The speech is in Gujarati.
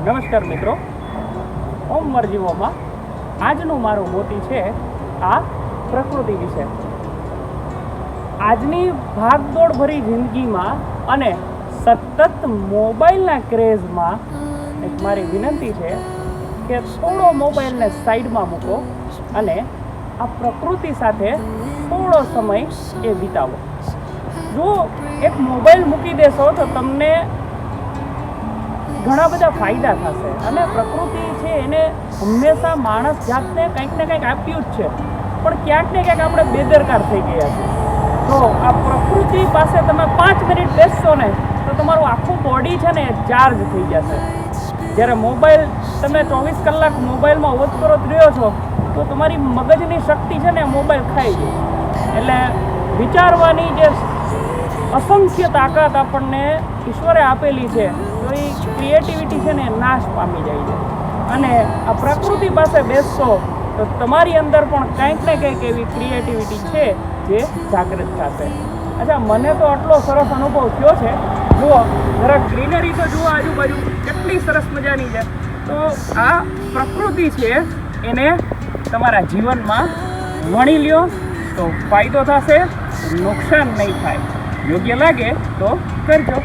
નમસ્કાર મિત્રો, ઓમ મરજીવોમાં આજનું મારું મોતી છે આ પ્રકૃતિ વિશે. આજની ભાગદોડ ભરી જિંદગીમાં અને સતત મોબાઈલના ક્રેઝમાં એક મારી વિનંતી છે કે થોડો મોબાઈલને સાઈડમાં મૂકો અને આ પ્રકૃતિ સાથે થોડો સમય એ વિતાવો. જો એક મોબાઈલ મૂકી દેશો તો તમને ઘણા બધા ફાયદા થશે અને પ્રકૃતિ છે એને હંમેશા માણસ જાતને કંઈક ને કંઈક આપ્યું જ છે, પણ ક્યાંક ને ક્યાંક આપણે બેદરકાર થઈ ગયા છે. તો આ પ્રકૃતિ પાસે તમે 5 મિનિટ બેસશો ને તો તમારું આખું બોડી છે ને ચાર્જ થઈ જશે. જ્યારે મોબાઈલ તમે 24 કલાક મોબાઈલમાં ઓતપ્રોત રહ્યો છો તો તમારી મગજની શક્તિ છે ને મોબાઈલ ખાઈ ગઈ. એટલે વિચારવાની જે અસંખ્ય તાકાત આપણને ઈશ્વરે આપેલી છે તો એ ક્રિએટિવિટી છે ને નાશ પામી જાય છે. અને આ પ્રકૃતિ પાસે બેસશો તો તમારી અંદર પણ કંઈક ને કંઈક એવી ક્રિએટિવિટી છે જે જાગૃત થશે. અચ્છા, મને તો આટલો સરસ અનુભવ થયો છે. જુઓ, જરાક ગ્રીનરી તો જુઓ, આજુબાજુ કેટલી સરસ મજાની છે. તો આ પ્રકૃતિ છે એને તમારા જીવનમાં વણી લ્યો તો ફાયદો થશે, નુકસાન નહીં થાય. યોગ્ય લાગે તો કરજો.